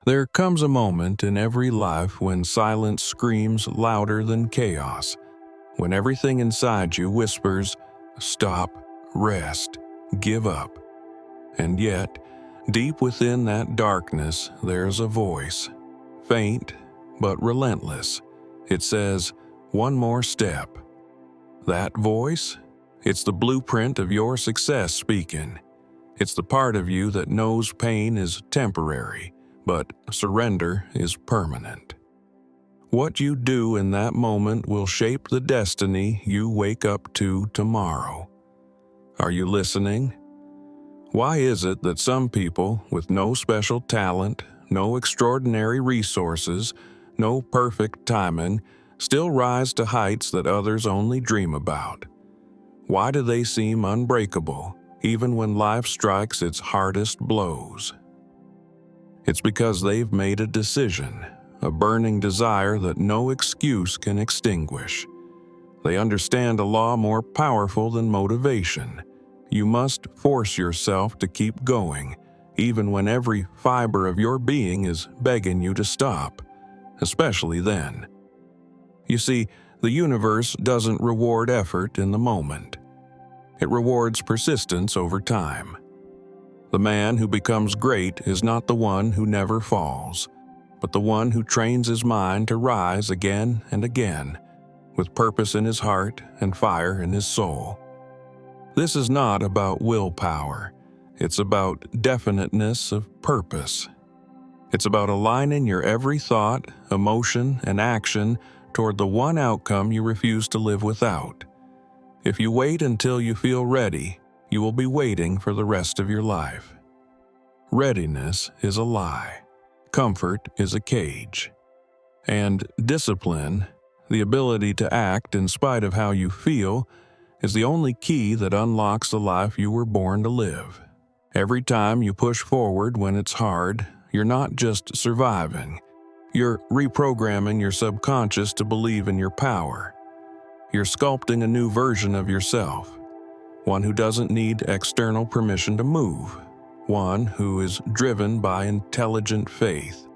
There comes a moment in every life when silence screams louder than chaos, when everything inside you whispers, "Stop, rest, give up." And yet, deep within that darkness, there's a voice, faint but relentless. It says, "One more step." That voice? It's the blueprint of your success speaking. It's the part of you that knows pain is temporary, but surrender is permanent. What you do in that moment will shape the destiny you wake up to tomorrow. Are you listening? Why is it that some people with no special talent, no extraordinary resources, no perfect timing, still rise to heights that others only dream about? Why do they seem unbreakable, even when life strikes its hardest blows? It's because they've made a decision, a burning desire that no excuse can extinguish. They understand a law more powerful than motivation. You must force yourself to keep going, even when every fiber of your being is begging you to stop, especially then. You see, the universe doesn't reward effort in the moment. It rewards persistence over time. The man who becomes great is not the one who never falls, but the one who trains his mind to rise again and again, with purpose in his heart and fire in his soul. This is not about willpower. It's about definiteness of purpose. It's about aligning your every thought, emotion, and action toward the one outcome you refuse to live without. If you wait until you feel ready, you will be waiting for the rest of your life. Readiness is a lie. Comfort is a cage. And discipline, the ability to act in spite of how you feel, is the only key that unlocks the life you were born to live. Every time you push forward when it's hard, you're not just surviving. You're reprogramming your subconscious to believe in your power. You're sculpting a new version of yourself, one who doesn't need external permission to move, one who is driven by intelligent faith,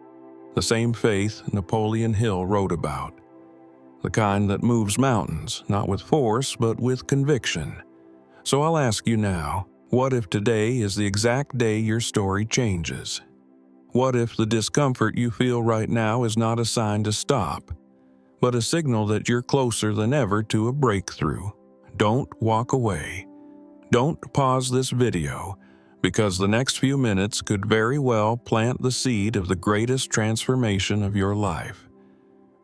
the same faith Napoleon Hill wrote about, the kind that moves mountains, not with force, but with conviction. So I'll ask you now, what if today is the exact day your story changes? What if the discomfort you feel right now is not a sign to stop, but a signal that you're closer than ever to a breakthrough? Don't walk away. Don't pause this video, because the next few minutes could very well plant the seed of the greatest transformation of your life.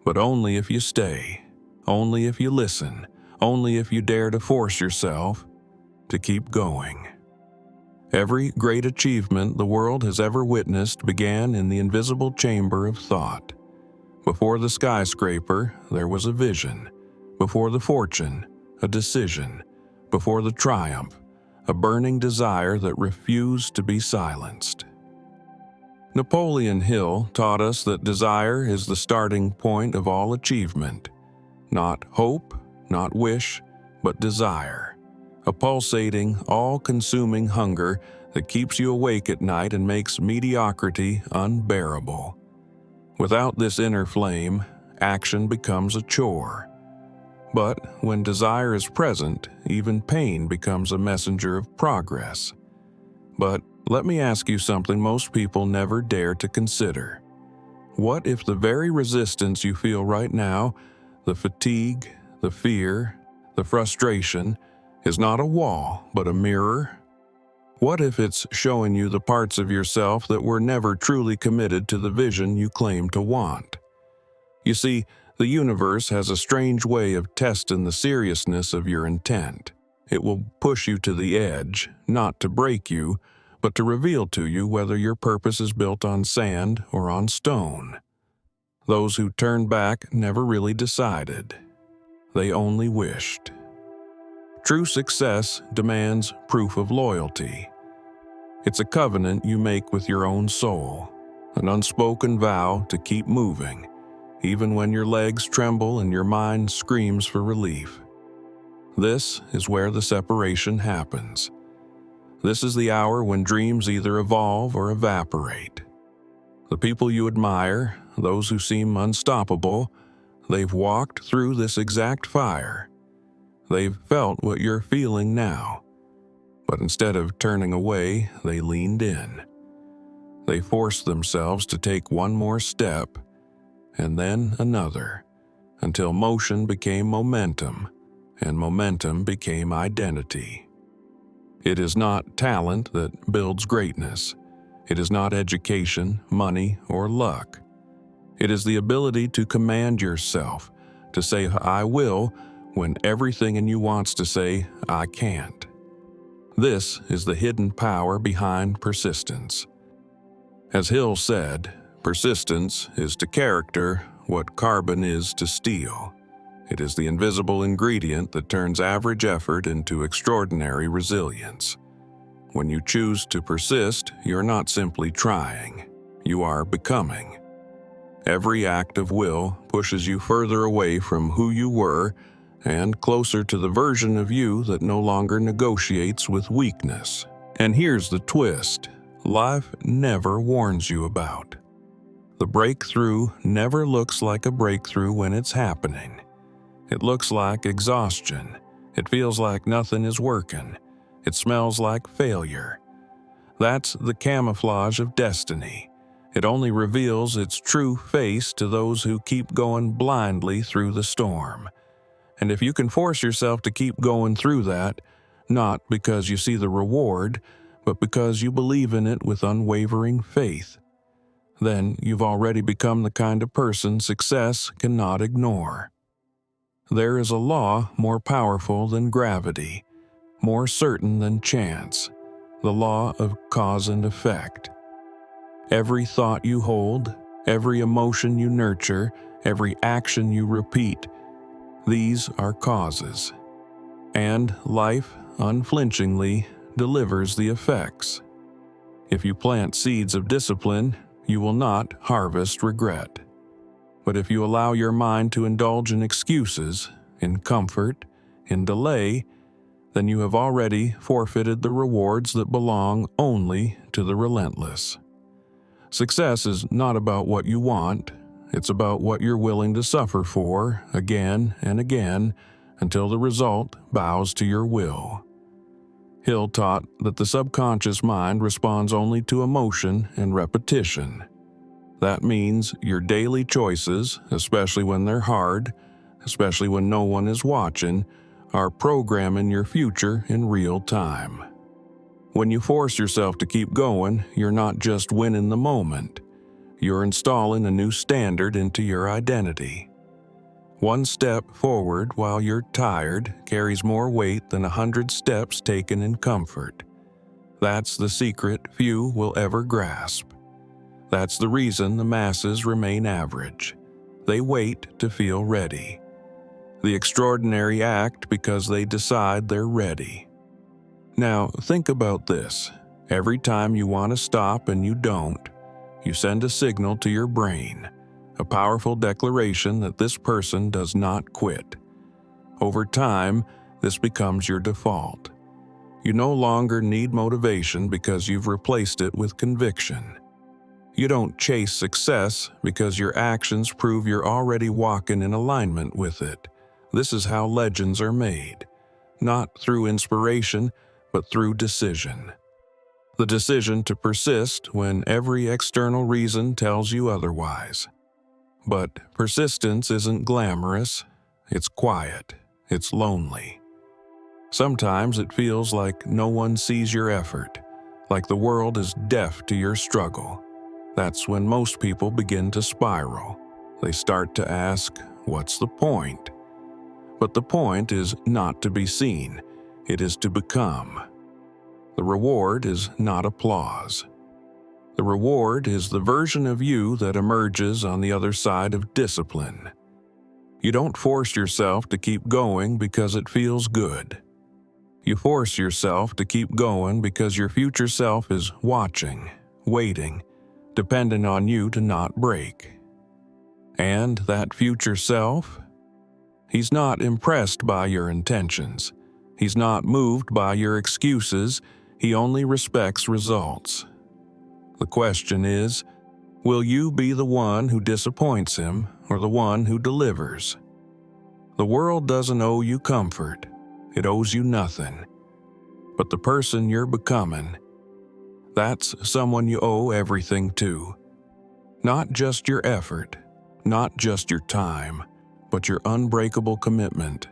But only if you stay, only if you listen, only if you dare to force yourself to keep going. Every great achievement the world has ever witnessed began in the invisible chamber of thought. Before the skyscraper, there was a vision. Before the fortune, a decision. Before the triumph, a burning desire that refused to be silenced. Napoleon Hill taught us that desire is the starting point of all achievement. Not hope, not wish, but desire. A pulsating, all-consuming hunger that keeps you awake at night and makes mediocrity unbearable. Without this inner flame, action becomes a chore. But when desire is present, even pain becomes a messenger of progress. But let me ask you something most people never dare to consider. What if the very resistance you feel right now, the fatigue, the fear, the frustration, is not a wall, but a mirror? What if it's showing you the parts of yourself that were never truly committed to the vision you claim to want? You see, the universe has a strange way of testing the seriousness of your intent. It will push you to the edge, not to break you, but to reveal to you whether your purpose is built on sand or on stone. Those who turned back never really decided. They only wished. True success demands proof of loyalty. It's a covenant you make with your own soul, an unspoken vow to keep moving, even when your legs tremble and your mind screams for relief. This is where the separation happens. This is the hour when dreams either evolve or evaporate. The people you admire, those who seem unstoppable, they've walked through this exact fire. They've felt what you're feeling now. But instead of turning away, they leaned in. They forced themselves to take one more step, and then another, until motion became momentum, and momentum became identity. It is not talent that builds greatness. It is not education, money, or luck. It is the ability to command yourself, to say "I will" when everything in you wants to say "I can't." This is the hidden power behind persistence. As Hill said, persistence is to character what carbon is to steel. It is the invisible ingredient that turns average effort into extraordinary resilience. When you choose to persist, you're not simply trying. You are becoming. Every act of will pushes you further away from who you were and closer to the version of you that no longer negotiates with weakness. And here's the twist: life never warns you about. The breakthrough never looks like a breakthrough when it's happening. It looks like exhaustion. It feels like nothing is working. It smells like failure. That's the camouflage of destiny. It only reveals its true face to those who keep going blindly through the storm. And if you can force yourself to keep going through that, not because you see the reward, but because you believe in it with unwavering faith, then you've already become the kind of person success cannot ignore. There is a law more powerful than gravity, more certain than chance, the law of cause and effect. Every thought you hold, every emotion you nurture, every action you repeat, these are causes. And life, unflinchingly, delivers the effects. If you plant seeds of discipline, you will not harvest regret. But if you allow your mind to indulge in excuses, in comfort, in delay, then you have already forfeited the rewards that belong only to the relentless. Success is not about what you want, it's about what you're willing to suffer for again and again until the result bows to your will. Hill taught that the subconscious mind responds only to emotion and repetition. That means your daily choices, especially when they're hard, especially when no one is watching, are programming your future in real time. When you force yourself to keep going, you're not just winning the moment. You're installing a new standard into your identity. One step forward while you're tired carries more weight than 100 steps taken in comfort. That's the secret few will ever grasp. That's the reason the masses remain average. They wait to feel ready. The extraordinary act because they decide they're ready. Now, think about this. Every time you want to stop and you don't, you send a signal to your brain, a powerful declaration that this person does not quit. Over time, this becomes your default. You no longer need motivation because you've replaced it with conviction. You don't chase success because your actions prove you're already walking in alignment with it. This is how legends are made, not through inspiration, but through decision. The decision to persist when every external reason tells you otherwise. But persistence isn't glamorous, it's quiet, it's lonely. Sometimes it feels like no one sees your effort, like the world is deaf to your struggle. That's when most people begin to spiral. They start to ask, what's the point? But the point is not to be seen, it is to become. The reward is not applause. The reward is the version of you that emerges on the other side of discipline. You don't force yourself to keep going because it feels good. You force yourself to keep going because your future self is watching, waiting, dependent on you to not break. And that future self? He's not impressed by your intentions. He's not moved by your excuses. He only respects results. The question is, Will you be the one who disappoints him or the one who delivers? The world doesn't owe you comfort. It owes you nothing. But the person you're becoming, that's someone you owe everything to. Not just your effort, not just your time, but your unbreakable commitment.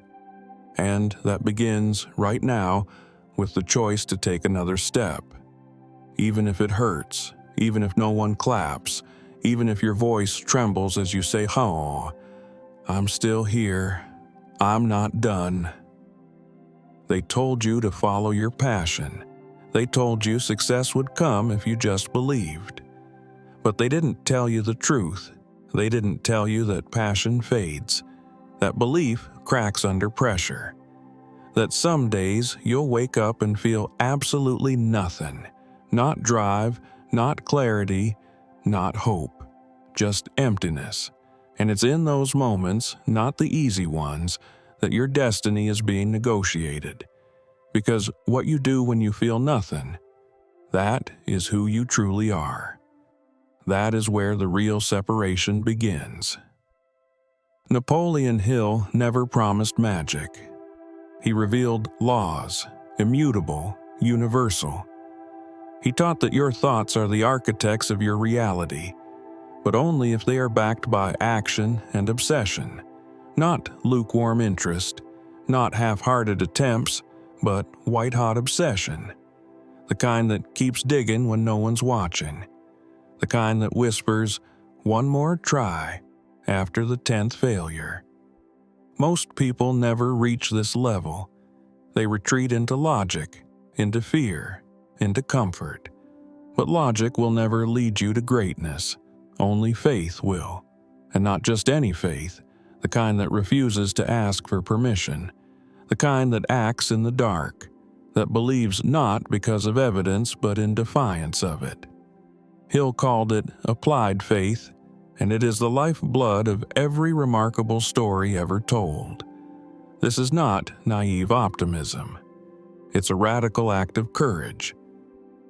And that begins right now with the choice to take another step. Even if it hurts, even if no one claps, even if your voice trembles as you say, "Oh, I'm still here. I'm not done." They told you to follow your passion. They told you success would come if you just believed. But they didn't tell you the truth. They didn't tell you that passion fades, that belief cracks under pressure, that some days you'll wake up and feel absolutely nothing. Not drive, not clarity, not hope, just emptiness. And it's in those moments, not the easy ones, that your destiny is being negotiated. Because what you do when you feel nothing, that is who you truly are. That is where the real separation begins. Napoleon Hill never promised magic. He revealed laws, immutable, universal. He taught that your thoughts are the architects of your reality, but only if they are backed by action and obsession, not lukewarm interest, not half-hearted attempts, but white-hot obsession, the kind that keeps digging when no one's watching, the kind that whispers, "One more try," after the 10th failure. Most people never reach this level. They retreat into logic, into fear, into comfort. But logic will never lead you to greatness. Only faith will. And not just any faith, the kind that refuses to ask for permission, the kind that acts in the dark, that believes not because of evidence but in defiance of it. Hill called it applied faith, and it is the lifeblood of every remarkable story ever told. This is not naive optimism. It's a radical act of courage.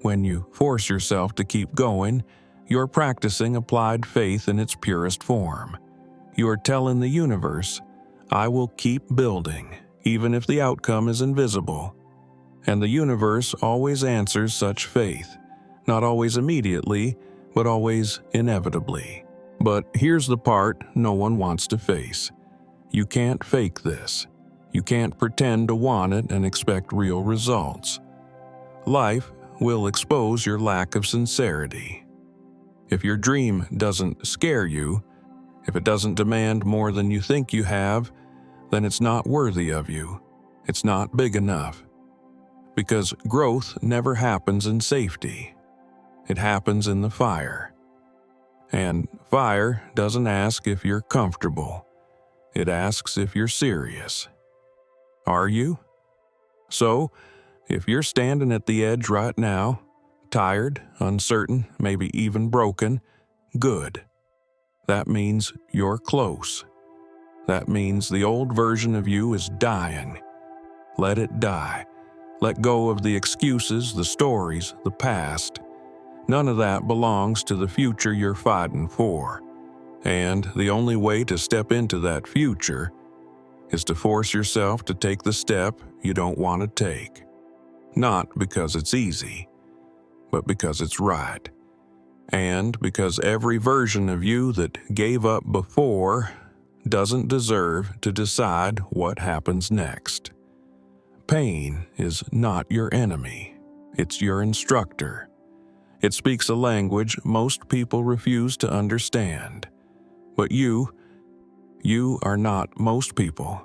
When you force yourself to keep going, you're practicing applied faith in its purest form. You're telling the universe, "I will keep building, even if the outcome is invisible." And the universe always answers such faith, not always immediately, but always inevitably. But here's the part no one wants to face. You can't fake this. You can't pretend to want it and expect real results. Life will expose your lack of sincerity. If your dream doesn't scare you, if it doesn't demand more than you think you have, then it's not worthy of you. It's not big enough. Because growth never happens in safety. It happens in the fire. And fire doesn't ask if you're comfortable. It asks if you're serious. Are you? So, if you're standing at the edge right now, tired, uncertain, maybe even broken, good. That means you're close. That means the old version of you is dying. Let it die. Let go of the excuses, the stories, the past. None of that belongs to the future you're fighting for. And the only way to step into that future is to force yourself to take the step you don't want to take. Not because it's easy, but because it's right. And because every version of you that gave up before doesn't deserve to decide what happens next. Pain is not your enemy. It's your instructor. It speaks a language most people refuse to understand. But you are not most people.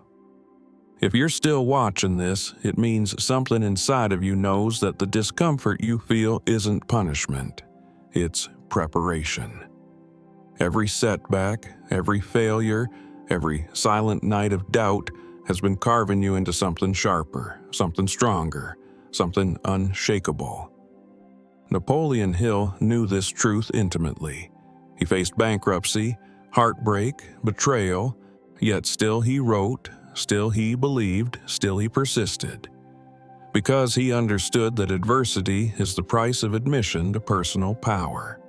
If you're still watching this, it means something inside of you knows that the discomfort you feel isn't punishment. It's preparation. Every setback, every failure, every silent night of doubt has been carving you into something sharper, something stronger, something unshakable. Napoleon Hill knew this truth intimately. He faced bankruptcy, heartbreak, betrayal, yet still he wrote, still he believed, still he persisted. Because he understood that adversity is the price of admission to personal power.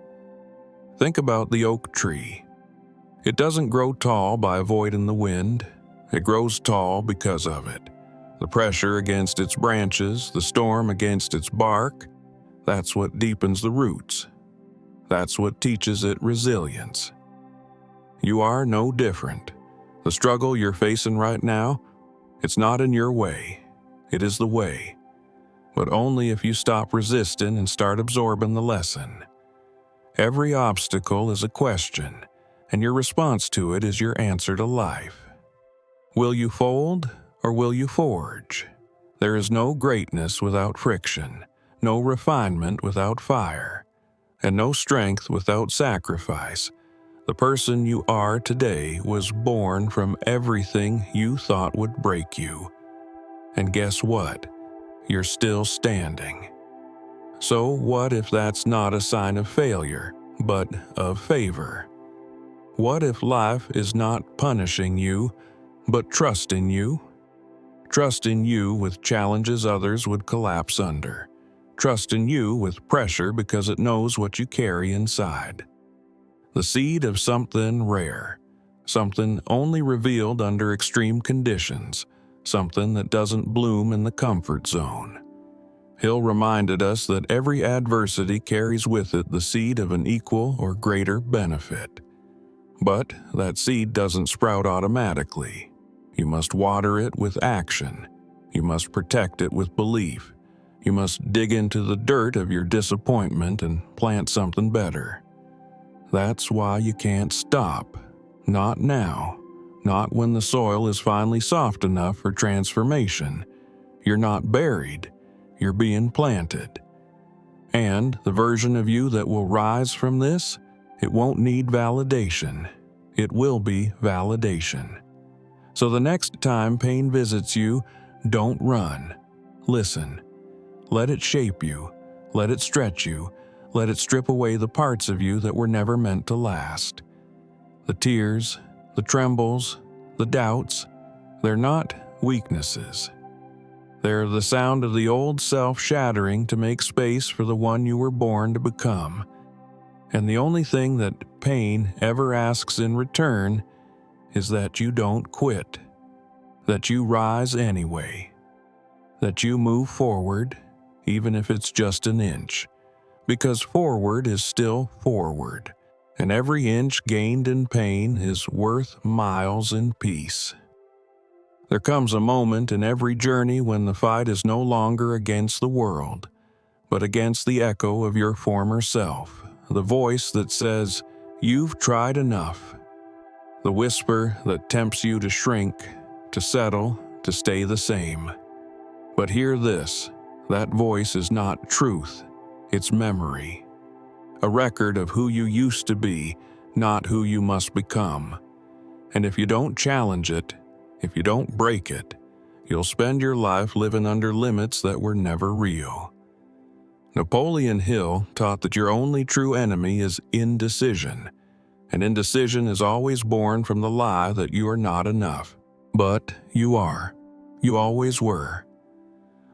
Think about the oak tree. It doesn't grow tall by avoiding the wind. It grows tall because of it. The pressure against its branches, the storm against its bark, that's what deepens the roots. That's what teaches it resilience. You are no different. The struggle you're facing right now, it's not in your way. It is the way. But only if you stop resisting and start absorbing the lesson. Every obstacle is a question, and your response to it is your answer to life. Will you fold or will you forge? There is no greatness without friction, no refinement without fire, and no strength without sacrifice. The person you are today was born from everything you thought would break you. And guess what? You're still standing. So what if that's not a sign of failure, but of favor? What if life is not punishing you, but trusting you? Trusting you with challenges others would collapse under. Trusting you with pressure because it knows what you carry inside. The seed of something rare, something only revealed under extreme conditions, something that doesn't bloom in the comfort zone. Hill reminded us that every adversity carries with it the seed of an equal or greater benefit. But that seed doesn't sprout automatically. You must water it with action. You must protect it with belief. You must dig into the dirt of your disappointment and plant something better. That's why you can't stop. Not now. Not when the soil is finally soft enough for transformation. You're not buried. You're being planted. And the version of you that will rise from this, it won't need validation. It will be validation. So the next time pain visits you, don't run. Listen. Let it shape you. Let it stretch you. Let it strip away the parts of you that were never meant to last. The tears, the trembles, the doubts, they're not weaknesses. They're the sound of the old self shattering to make space for the one you were born to become. And the only thing that pain ever asks in return is that you don't quit, that you rise anyway, that you move forward, even if it's just an inch, because forward is still forward, and every inch gained in pain is worth miles in peace. There comes a moment in every journey when the fight is no longer against the world, but against the echo of your former self, the voice that says, "You've tried enough," the whisper that tempts you to shrink, to settle, to stay the same. But hear this, that voice is not truth, it's memory. A record of who you used to be, not who you must become. And if you don't challenge it, if you don't break it, you'll spend your life living under limits that were never real. Napoleon Hill taught that your only true enemy is indecision, and indecision is always born from the lie that you are not enough. But you are. You always were.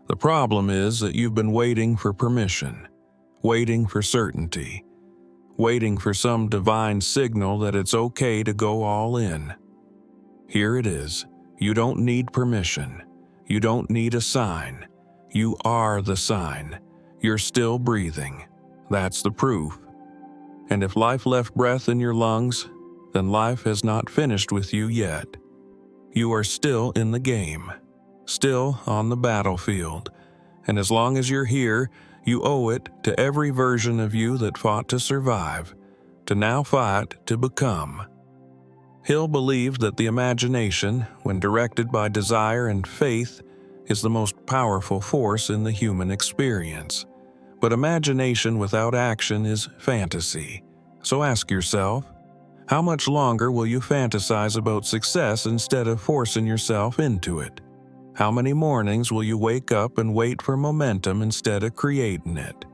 The problem is that you've been waiting for permission, waiting for certainty, waiting for some divine signal that it's okay to go all in. Here it is. You don't need permission. You don't need a sign. You are the sign. You're still breathing. That's the proof. And if life left breath in your lungs, then life has not finished with you yet. You are still in the game, still on the battlefield. And as long as you're here, you owe it to every version of you that fought to survive, to now fight to become. Hill believed that the imagination, when directed by desire and faith, is the most powerful force in the human experience. But imagination without action is fantasy. So ask yourself, how much longer will you fantasize about success instead of forcing yourself into it? How many mornings will you wake up and wait for momentum instead of creating it?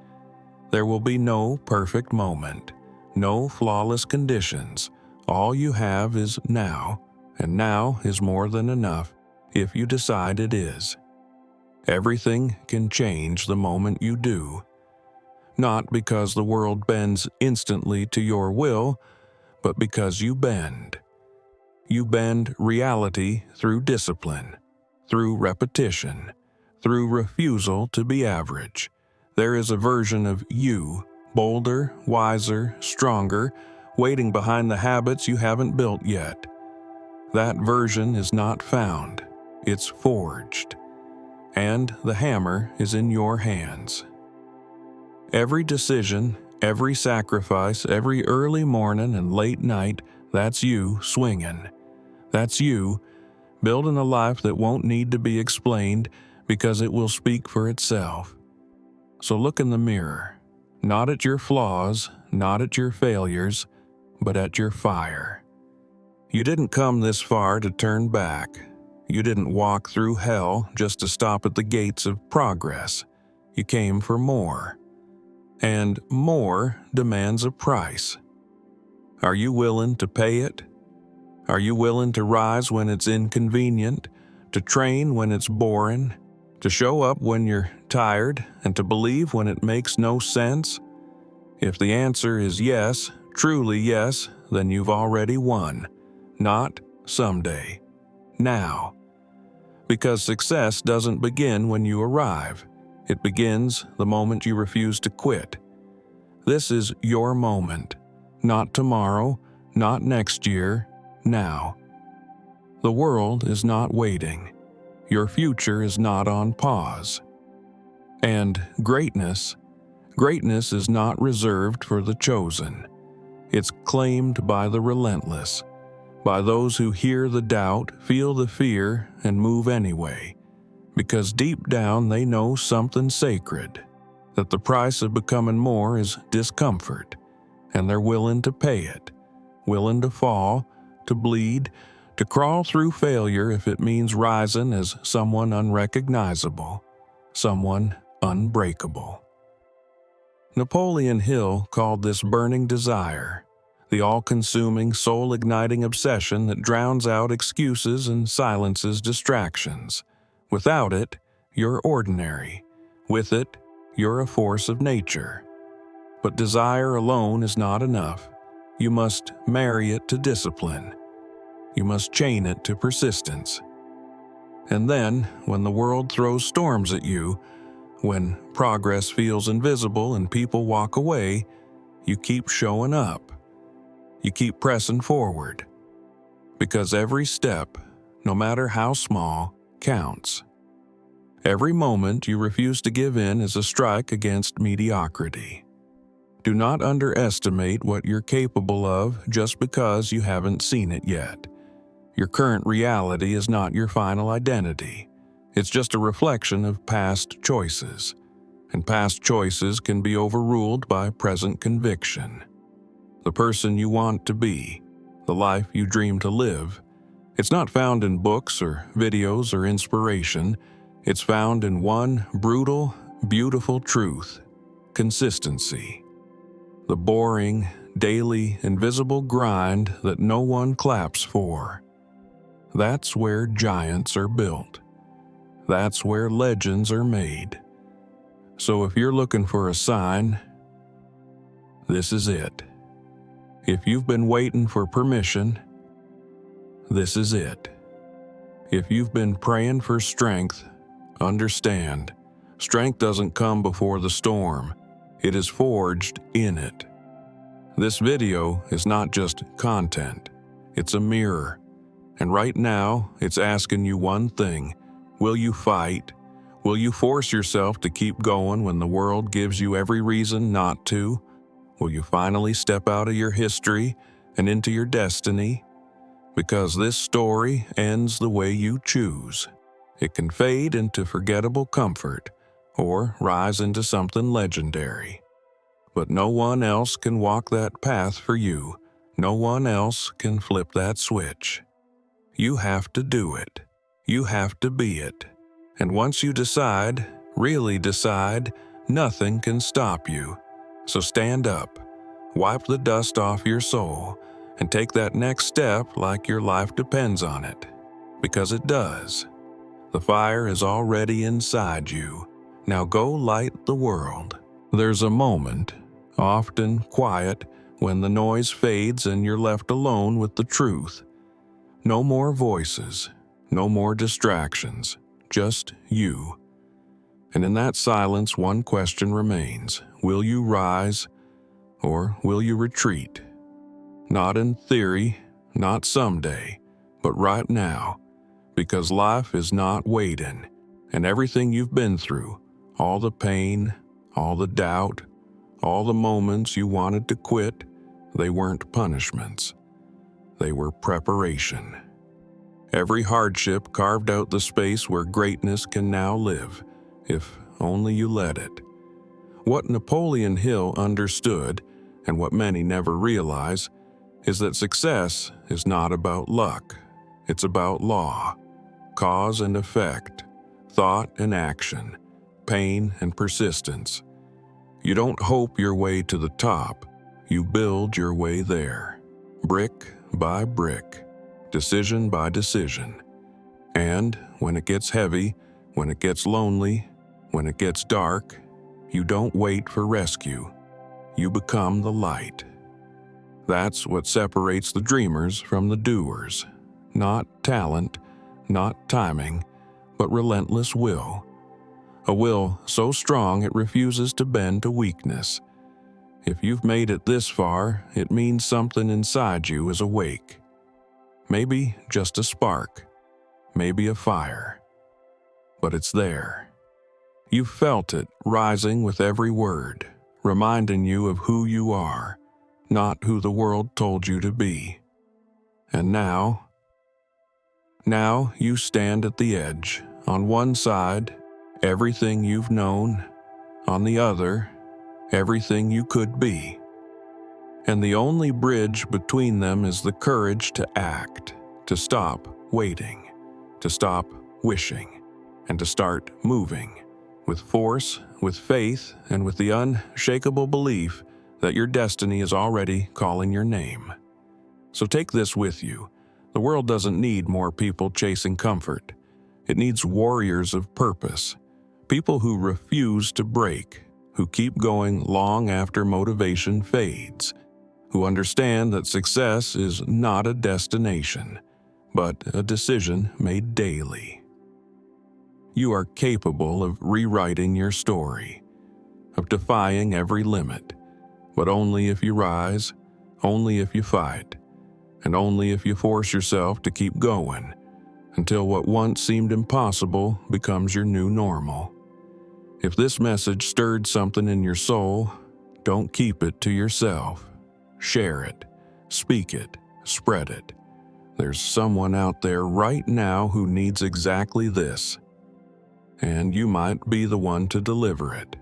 There will be no perfect moment, no flawless conditions. All you have is now, and now is more than enough if you decide it is. Everything can change the moment you do. not because the world bends instantly to your will, but because you bend. You bend reality through discipline, through repetition, through refusal to be average. There is a version of you, bolder, wiser, stronger, waiting behind the habits you haven't built yet. That version is not found, it's forged. And the hammer is in your hands. Every decision, every sacrifice, every early morning and late night, that's you swinging. That's you building a life that won't need to be explained because it will speak for itself. So look in the mirror, not at your flaws, not at your failures, but at your fire. You didn't come this far to turn back. You didn't walk through hell just to stop at the gates of progress. You came for more. And more demands a price. Are you willing to pay it? Are you willing to rise when it's inconvenient, to train when it's boring, to show up when you're tired, and to believe when it makes no sense? If the answer is yes, truly yes, then you've already won. Not someday. Now. Because success doesn't begin when you arrive. It begins the moment you refuse to quit. This is your moment. Not tomorrow, not next year, now. The world is not waiting. Your future is not on pause. And greatness is not reserved for the chosen. It's claimed by the relentless, by those who hear the doubt, feel the fear, and move anyway, because deep down they know something sacred, that the price of becoming more is discomfort, and they're willing to pay it, willing to fall, to bleed, to crawl through failure if it means rising as someone unrecognizable, someone unbreakable. Napoleon Hill called this burning desire, the all-consuming, soul-igniting obsession that drowns out excuses and silences distractions. Without it, you're ordinary. With it, you're a force of nature. But desire alone is not enough. You must marry it to discipline. You must chain it to persistence. And then, when the world throws storms at you, when progress feels invisible and people walk away, you keep showing up. You keep pressing forward. Because every step, no matter how small, counts. Every moment you refuse to give in is a strike against mediocrity. Do not underestimate what you're capable of just because you haven't seen it yet. Your current reality is not your final identity. It's just a reflection of past choices. And past choices can be overruled by present conviction. The person you want to be, the life you dream to live, it's not found in books or videos or inspiration. It's found in one brutal, beautiful truth: consistency. The boring, daily, invisible grind that no one claps for. That's where giants are built. That's where legends are made. So if you're looking for a sign, this is it. If you've been waiting for permission, this is it. If you've been praying for strength, understand, strength doesn't come before the storm. It is forged in it. This video is not just content. It's a mirror. And right now, it's asking you one thing. Will you fight? Will you force yourself to keep going when the world gives you every reason not to? Will you finally step out of your history and into your destiny? Because this story ends the way you choose. It can fade into forgettable comfort or rise into something legendary. But no one else can walk that path for you. No one else can flip that switch. You have to do it. You have to be it. And once you decide, really decide, nothing can stop you. So stand up, wipe the dust off your soul, and take that next step like your life depends on it. Because it does. The fire is already inside you. Now go light the world. There's a moment, often quiet, when the noise fades and you're left alone with the truth. No more voices, no more distractions, just you. And in that silence, one question remains. Will you rise, or will you retreat? Not in theory, not someday, but right now, because life is not waiting, and everything you've been through, all the pain, all the doubt, all the moments you wanted to quit, they weren't punishments. They were preparation. Every hardship carved out the space where greatness can now live, if only you let it. What Napoleon Hill understood, and what many never realize, is that success is not about luck. It's about law, cause and effect, thought and action, pain and persistence. You don't hope your way to the top, you build your way there, brick by brick, decision by decision. And when it gets heavy, when it gets lonely, when it gets dark, you don't wait for rescue. You become the light. That's what separates the dreamers from the doers. Not talent, not timing, but relentless will. A will so strong it refuses to bend to weakness. If you've made it this far, it means something inside you is awake. Maybe just a spark, maybe a fire, but it's there. You've felt it rising with every word, reminding you of who you are, not who the world told you to be. And now you stand at the edge. On one side, everything you've known. On the other, everything you could be. And the only bridge between them is the courage to act, to stop waiting, to stop wishing, and to start moving. With force, with faith, and with the unshakable belief that your destiny is already calling your name. So take this with you. The world doesn't need more people chasing comfort. It needs warriors of purpose, people who refuse to break, who keep going long after motivation fades, who understand that success is not a destination, but a decision made daily. You are capable of rewriting your story, of defying every limit, but only if you rise, only if you fight, and only if you force yourself to keep going until what once seemed impossible becomes your new normal. If this message stirred something in your soul, don't keep it to yourself. Share it, speak it, spread it. There's someone out there right now who needs exactly this, and you might be the one to deliver it.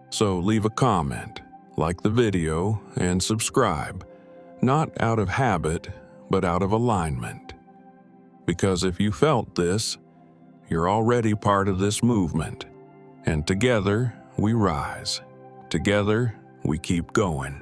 So leave a comment, like the video, and subscribe, not out of habit, but out of alignment. Because if you felt this, you're already part of this movement, and together we rise. Together we keep going.